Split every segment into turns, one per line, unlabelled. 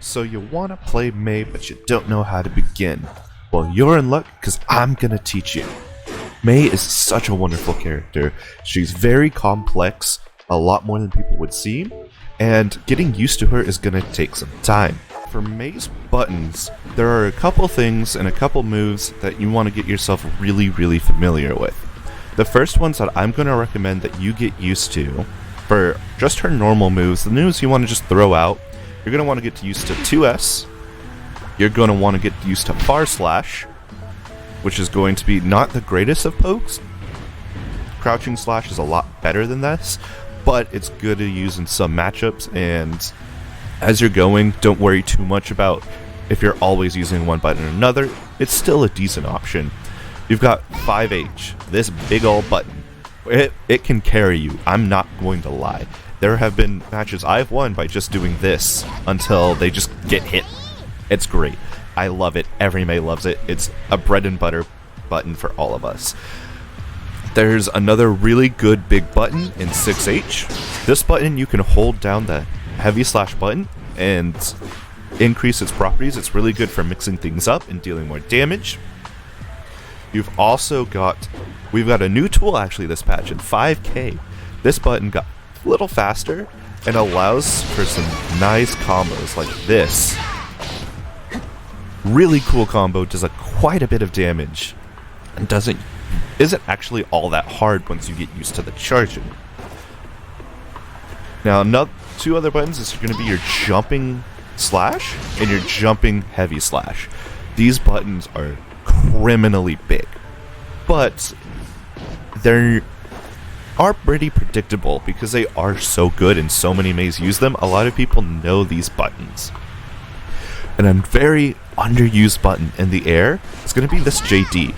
So you want to play Mei, but you don't know how to begin. Well, you're in luck, because I'm going to teach you. Mei is such a wonderful character. She's very complex, a lot more than people would seem, and getting used to her is going to take some time. For Mei's buttons, there are a couple things and a couple moves that you want to get yourself really familiar with. The first ones that I'm going to recommend that you get used to, for just her normal moves, the moves you want to just throw out, you're going to want to get used to 2S, you're going to want to get used to Far Slash, which is going to be not the greatest of pokes. Crouching Slash is a lot better than this, but it's good to use in some matchups, and as you're going, don't worry too much about if you're always using one button or another. It's still a decent option. You've got 5H, this big ol' button. It can carry you, I'm not going to lie. There have been matches I've won by just doing this until they just get hit. It's great. I love it. Every Mei loves it. It's a bread and butter button for all of us. There's another really good big button in 6H. This button, you can hold down the heavy slash button and increase its properties. It's really good for mixing things up and dealing more damage. We've got a new tool actually this patch in 5K. This button got a little faster and allows for some nice combos like this. Really cool combo, does quite a bit of damage, and isn't actually all that hard once you get used to the charging. Now, two other buttons is going to be your jumping slash and your jumping heavy slash. These buttons are criminally big, but they are pretty predictable because they are so good and so many Meis use them. A lot of people know these buttons. And a very underused button in the air is going to be this JD,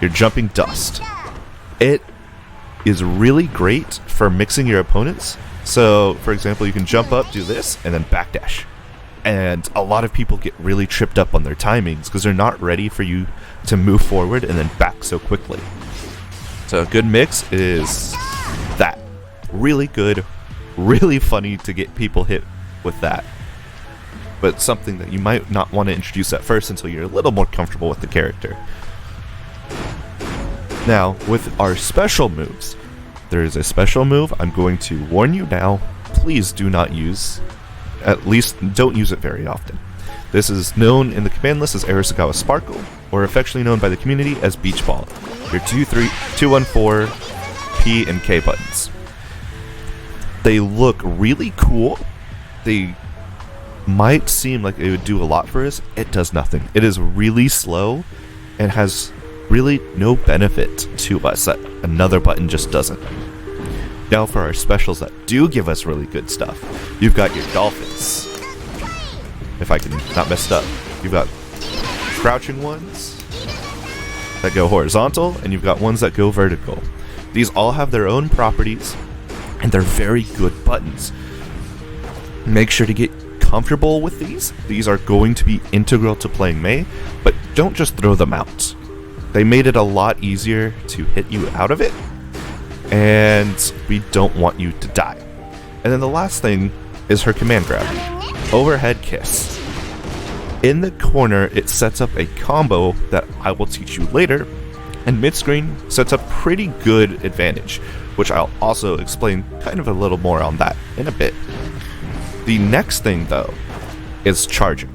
your jumping dust. It is really great for mixing your opponents. So, for example, you can jump up, do this, and then backdash. And a lot of people get really tripped up on their timings because they're not ready for you to move forward and then back so quickly. So a good mix is that. Really good, really funny to get people hit with that. But something that you might not want to introduce at first until you're a little more comfortable with the character. Now, with our special moves, there is a special move I'm going to warn you now, please do not use. At least, don't use it very often. This is known in the command list as Arasakawa Sparkle, or affectionately known by the community as Beach Ball. Your 214 P and K buttons. They look really cool. They might seem like it would do a lot for us. It does nothing. It is really slow and has really no benefit to us that another button just doesn't. Now for our specials that do give us really good stuff. You've got your dolphins. If I can not mess it up. You've got crouching ones that go horizontal, and you've got ones that go vertical. These all have their own properties, and they're very good buttons. Make sure to get comfortable with these. These are going to be integral to playing Mei, but don't just throw them out. They made it a lot easier to hit you out of it, and we don't want you to die. And then the last thing is her command grab. Overhead kiss. In the corner, it sets up a combo that I will teach you later, and mid-screen sets up pretty good advantage, which I'll also explain kind of a little more on that in a bit. The next thing, though, is charging.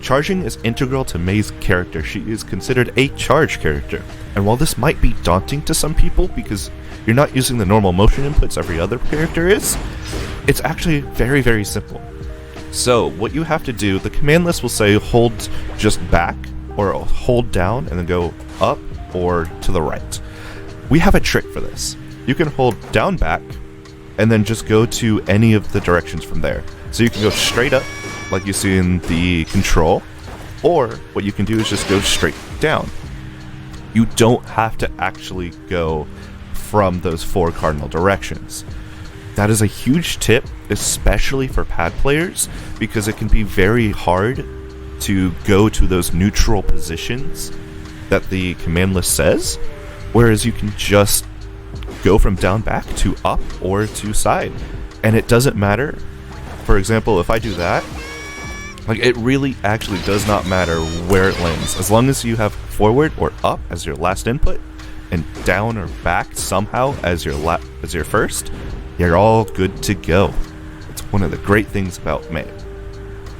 Charging is integral to Mei's character. She is considered a charge character. And while this might be daunting to some people because you're not using the normal motion inputs every other character is, it's actually very simple. So what you have to do, the command list will say hold just back, or hold down and then go up or to the right. We have a trick for this. You can hold down back and then just go to any of the directions from there. So you can go straight up, like you see in the control, or what you can do is just go straight down. You don't have to actually go from those four cardinal directions. That is a huge tip, especially for pad players, because it can be very hard to go to those neutral positions that the command list says, whereas you can just go from down back to up or to side, and it doesn't matter. For example, if I do that, Like, it really actually does not matter where it lands. As long as you have forward or up as your last input, and down or back somehow as your first, you're all good to go. It's one of the great things about May.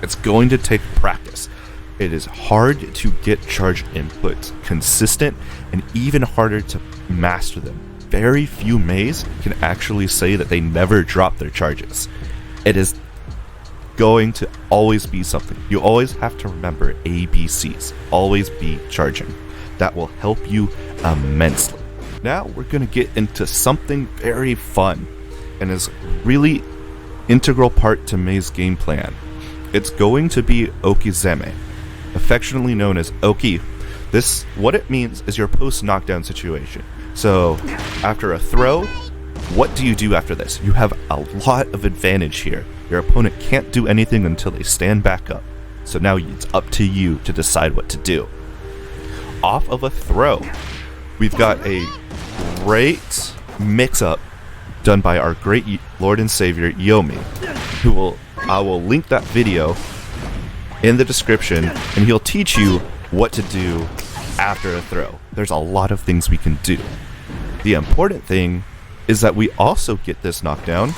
It's going to take practice. It is hard to get charge inputs consistent, and even harder to master them. Very few Mays can actually say that they never drop their charges. It is going to always be something. You always have to remember ABCs. Always be charging. That will help you immensely. Now we're going to get into something very fun and is really integral part to May's game plan. It's going to be Okizeme, affectionately known as Oki. What it means is your post-knockdown situation. So after a throw, what do you do after this? You have a lot of advantage here. Your opponent can't do anything until they stand back up. So now it's up to you to decide what to do. Off of a throw, we've got a great mix-up done by our great Lord and Savior Yomi, I will link that video in the description, and he'll teach you what to do after a throw. There's a lot of things we can do. The important thing is that we also get this knockdown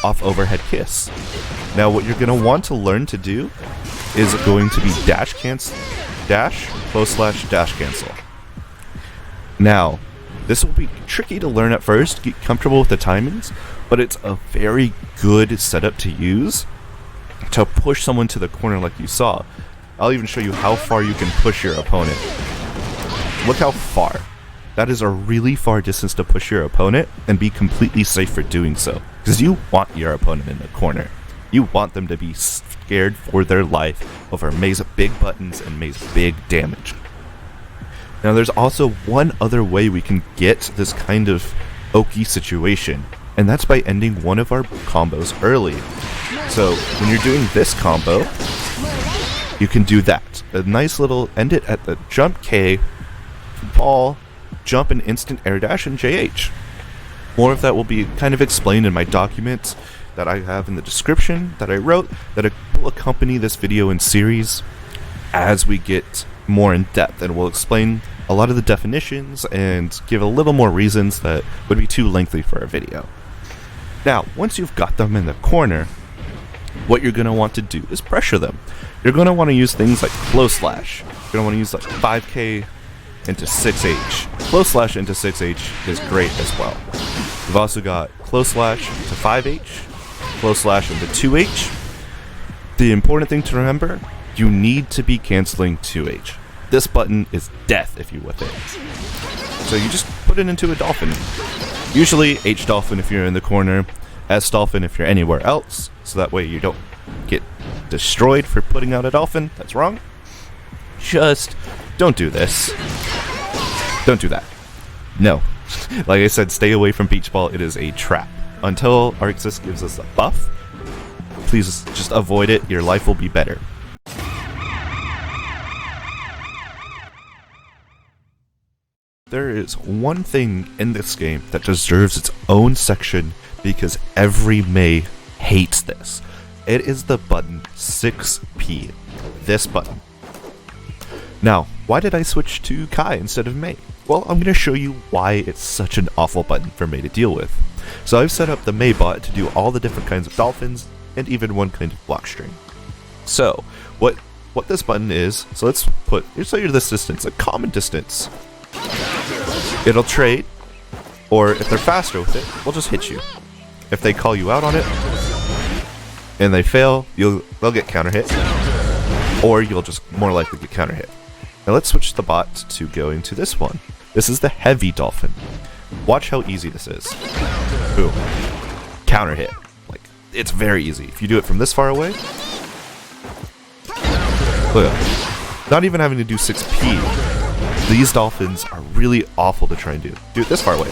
off overhead kiss. Now what you're going to want to learn to do is going to be dash, close slash, dash cancel. Now, this will be tricky to learn at first, get comfortable with the timings, but it's a very good setup to use to push someone to the corner like you saw. I'll even show you how far you can push your opponent. Look how far. That is a really far distance to push your opponent and be completely safe for doing so. Because you want your opponent in the corner. You want them to be scared for their life over May's big buttons and May's big damage. Now there's also one other way we can get this kind of Oki situation, and that's by ending one of our combos early. So when you're doing this combo, you can do that. A nice little end it at the jump K, ball, jump and instant air dash, and JH. More of that will be kind of explained in my document that I have in the description that I wrote that will accompany this video in series as we get more in depth, and we'll explain a lot of the definitions and give a little more reasons that would be too lengthy for a video. Now, once you've got them in the corner, what you're going to want to do is pressure them. You're going to want to use things like close slash. You're going to want to use like 5K into 6H. Close slash into 6H is great as well. We've also got close slash to 5H, close slash into 2H. The important thing to remember, you need to be canceling 2H. This button is death if you whip it. So you just put it into a dolphin. Usually H dolphin if you're in the corner, S dolphin if you're anywhere else, so that way you don't get destroyed for putting out a dolphin. That's wrong. Just don't do this. Don't do that. No. Like I said, stay away from beach ball. It is a trap. Until Arxis gives us a buff, please just avoid it. Your life will be better. There is one thing in this game that deserves its own section because every May hates this. It is the button 6P. This button. Now, why did I switch to Kai instead of May? Well, I'm going to show you why it's such an awful button for May to deal with. So I've set up the May bot to do all the different kinds of dolphins and even one kind of block string. So, what this button is, so let's say this distance, a common distance. It'll trade, or if they're faster with it, we'll just hit you. If they call you out on it, and they fail, they'll get counter hit, or you'll just more likely get counter hit. Now let's switch the bot to going to this one. This is the heavy dolphin. Watch how easy this is. Boom. Counter hit. Like, it's very easy. If you do it from this far away, look at, not even having to do 6P. These dolphins are really awful to try and do. Do it this far away.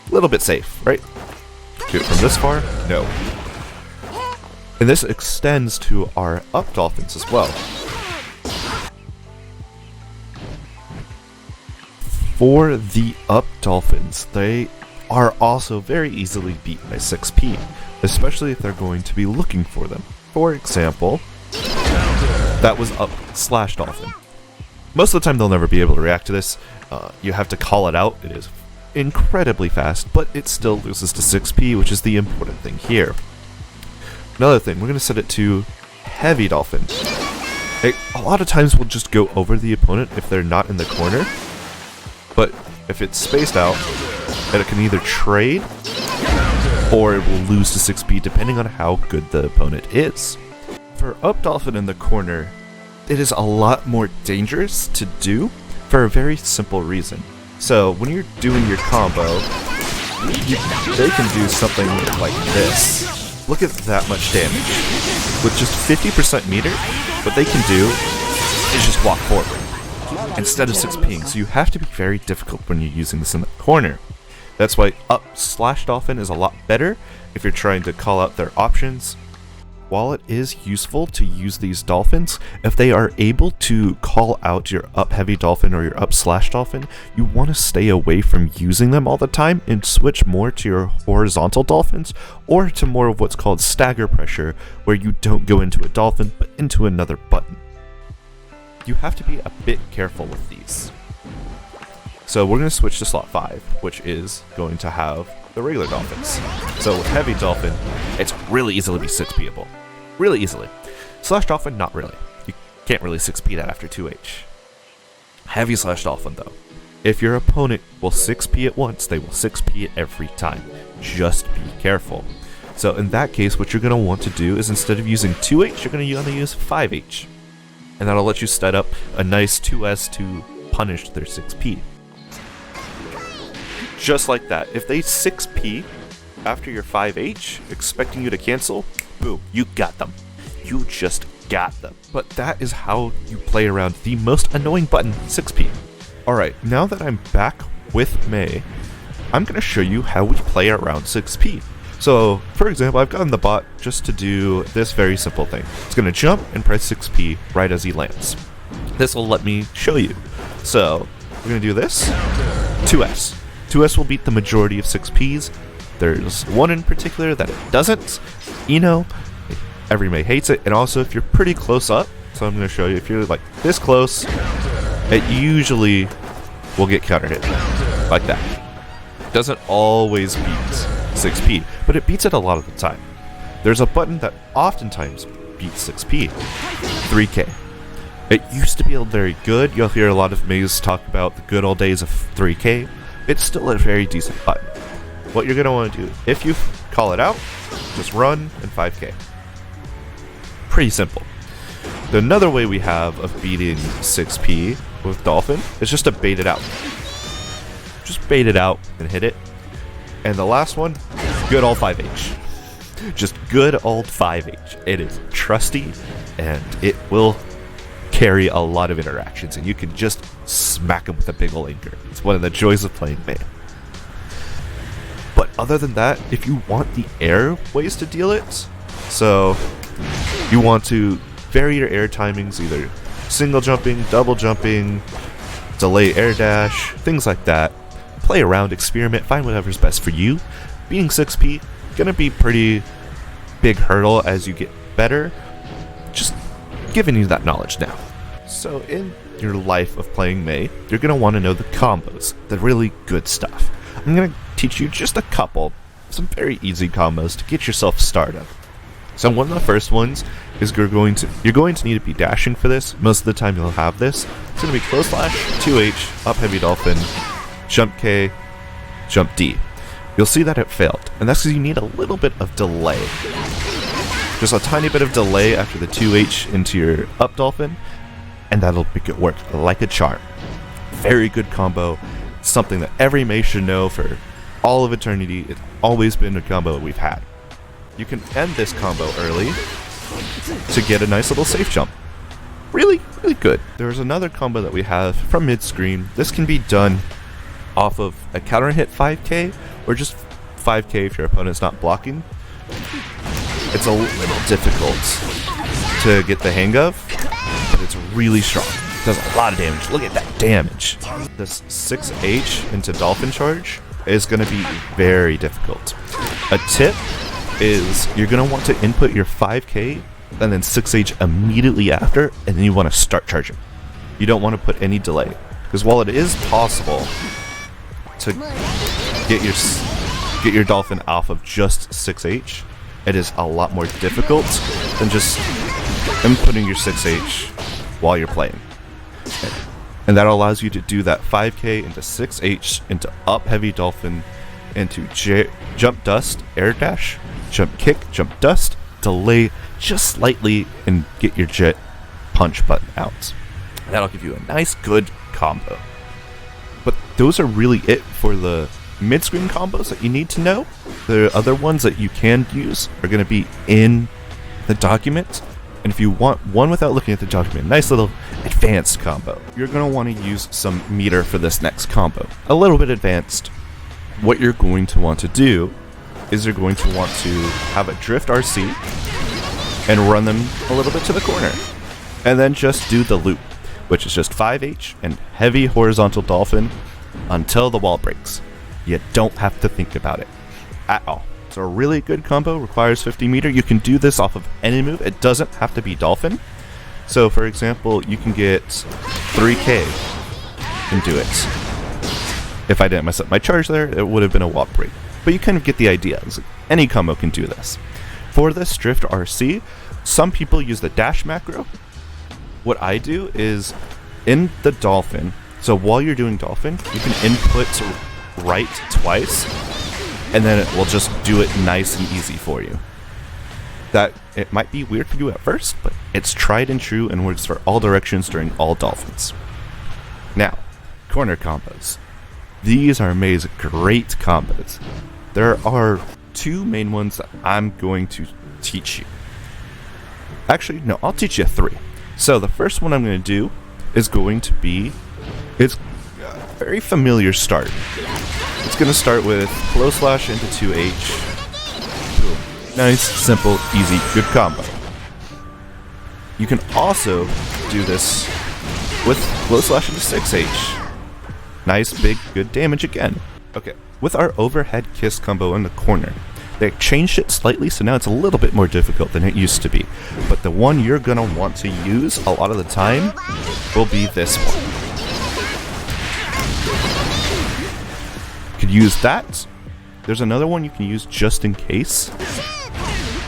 A little bit safe, right? Do it from this far? No. And this extends to our up dolphins as well. For the up dolphins, they are also very easily beat by 6P, especially if they're going to be looking for them. For example, That was up slash dolphin. Most of the time they'll never be able to react to this. You have to call it out. It is incredibly fast, but it still loses to 6p, which is the important thing here. Another thing, we're going to set it to heavy dolphin. A lot of times we'll just go over the opponent if they're not in the corner, but if it's spaced out, it can either trade or it will lose to 6p depending on how good the opponent is. For up dolphin in the corner, it is a lot more dangerous to do for a very simple reason. So when you're doing your combo, they can do something like this. Look at that much damage. With just 50% meter, what they can do is just walk forward instead of 6ping. So you have to be very difficult when you're using this in the corner. That's why up slash dolphin is a lot better if you're trying to call out their options. While it is useful to use these dolphins, if they are able to call out your up heavy dolphin or your up slash dolphin, you want to stay away from using them all the time and switch more to your horizontal dolphins or to more of what's called stagger pressure, where you don't go into a dolphin but into another button. You have to be a bit careful with these. So we're going to switch to slot 5, which is going to have the regular dolphins. So with heavy dolphin, it's really easily be 6p'able. Really easily. Slash dolphin, not really. You can't really 6p that after 2h. Heavy slash dolphin though. If your opponent will 6p it once, they will 6p it every time. Just be careful. So in that case, what you're going to want to do is instead of using 2h, you're going to want to use 5h. And that'll let you set up a nice 2s to punish their 6p. Just like that. If they 6p after your 5h, expecting you to cancel, boom, you got them. You just got them. But that is how you play around the most annoying button, 6p. Alright, now that I'm back with Mei, I'm going to show you how we play around 6p. So, for example, I've gotten the bot just to do this very simple thing. It's going to jump and press 6p right as he lands. This will let me show you. So, we're going to do this, 2s. 2s will beat the majority of 6ps. There's one in particular that it doesn't. Every Mei hates it, and also if you're pretty close up, so I'm going to show you, if you're like this close, it usually will get counter hit, like that. Doesn't always beat 6p, but it beats it a lot of the time. There's a button that oftentimes beats 6p, 3k. It used to be very good. You'll hear a lot of Meis talk about the good old days of 3k. It's still a very decent button. What you're going to want to do, if you call it out, just run and 5k. Pretty simple. Another way we have of beating 6p with Dolphin is just to bait it out. Just bait it out and hit it. And the last one, good old 5h. Just good old 5h. It is trusty and it will carry a lot of interactions, and you can just smack him with a big ol' anchor. It's one of the joys of playing Mei. But other than that, if you want the air ways to deal it, so you want to vary your air timings, either single jumping, double jumping, delay air dash, things like that. Play around, experiment, find whatever's best for you. Beating 6p, gonna be pretty big hurdle as you get better. Just giving you that knowledge now. So in your life of playing Mei, you're going to want to know the combos, the really good stuff. I'm going to teach you just a couple, some very easy combos to get yourself started. So one of the first ones is you're going to need to be dashing for this. Most of the time you'll have this. It's going to be close slash, 2h, up heavy dolphin, jump K, jump D. You'll see that it failed, and that's because you need a little bit of delay. Just a tiny bit of delay after the 2h into your up dolphin, and that'll make it work like a charm. Very good combo, something that every Mei should know for all of eternity. It's always been a combo that we've had. You can end this combo early to get a nice little safe jump. Really, really good. There's another combo that we have from mid-screen. This can be done off of a counter hit 5k, or just 5k if your opponent's not blocking. It's a little difficult to get the hang of, but it's really strong. It does a lot of damage. Look at that damage. This 6h into Dolphin Charge is going to be very difficult. A tip is you're going to want to input your 5k and then 6H immediately after, and then you want to start charging. You don't want to put any delay, because while it is possible to get your dolphin off of just 6H, it is a lot more difficult than just inputting your 6H while you're playing. And that allows you to do that 5K into 6H, into up heavy dolphin, into jump dust, air dash, jump kick, jump dust, delay just slightly, and get your jet punch button out. That'll give you a nice good combo. But those are really it for the mid-screen combos that you need to know. The other ones that you can use are going to be in the document. And if you want one without looking at the document, nice little advanced combo, you're going to want to use some meter for this next combo. A little bit advanced. What you're going to want to do is you're going to want to have a drift RC and run them a little bit to the corner. And then just do the loop, which is just 5H and heavy horizontal dolphin until the wall breaks. You don't have to think about it at all. It's a really good combo, requires 50 meter. You can do this off of any move. It doesn't have to be dolphin. So for example, you can get 3K and do it. If I didn't mess up my charge there, it would have been a wall break. But you kind of get the idea. It's like any combo can do this. For this drift RC, some people use the dash macro. What I do is in the dolphin, so while you're doing dolphin, you can input right twice, and then it will just do it nice and easy for you. That it might be weird for you at first, but it's tried and true and works for all directions during all dolphins. Now, corner combos. These are May's great combos. There are two main ones that I'm going to teach you. Actually, no, I'll teach you three. So the first one I'm going to do is going to be, it's a very familiar start. It's going to start with flow slash into 2H. Boom. Nice, simple, easy, good combo. You can also do this with flow slash into 6H. Nice, big, good damage again. Okay, with our overhead kiss combo in the corner, they changed it slightly, so now it's a little bit more difficult than it used to be. But the one you're going to want to use a lot of the time will be this one. You could use that. There's another one you can use just in case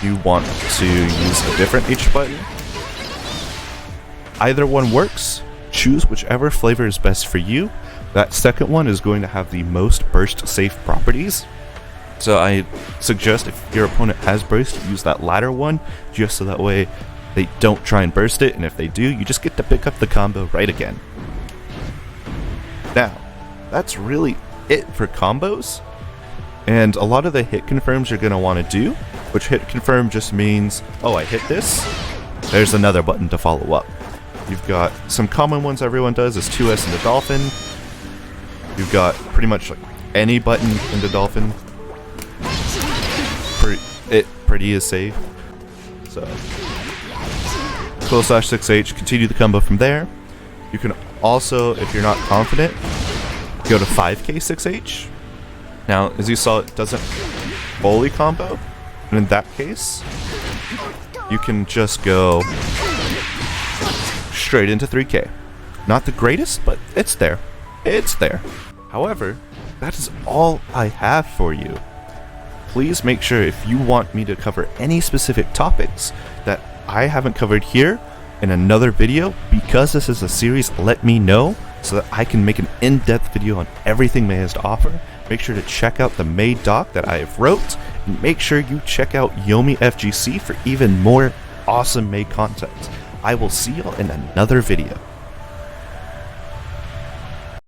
you want to use a different H button. Either one works. Choose whichever flavor is best for you. That second one is going to have the most burst safe properties. So I suggest if your opponent has burst, use that latter one, just so that way they don't try and burst it, and if they do, you just get to pick up the combo right again. Now, that's really it for combos, and a lot of the hit confirms you're going to want to do, which hit confirm just means, oh, I hit this, there's another button to follow up. You've got some common ones everyone does is 2S into dolphin. You've got pretty much like any button into dolphin. Pretty is safe. So flow slash 6H, continue the combo from there. You can also, if you're not confident, go to 5K 6H. Now, as you saw, it doesn't fully combo, and in that case, you can just go straight into 3K. Not the greatest, but it's there. It's there. However, that is all I have for you. Please make sure if you want me to cover any specific topics that I haven't covered here in another video, because this is a series, let me know so that I can make an in-depth video on everything May has to offer. Make sure to check out the May doc that I have wrote, and make sure you check out YomiFGC for even more awesome May content. I will see y'all in another video.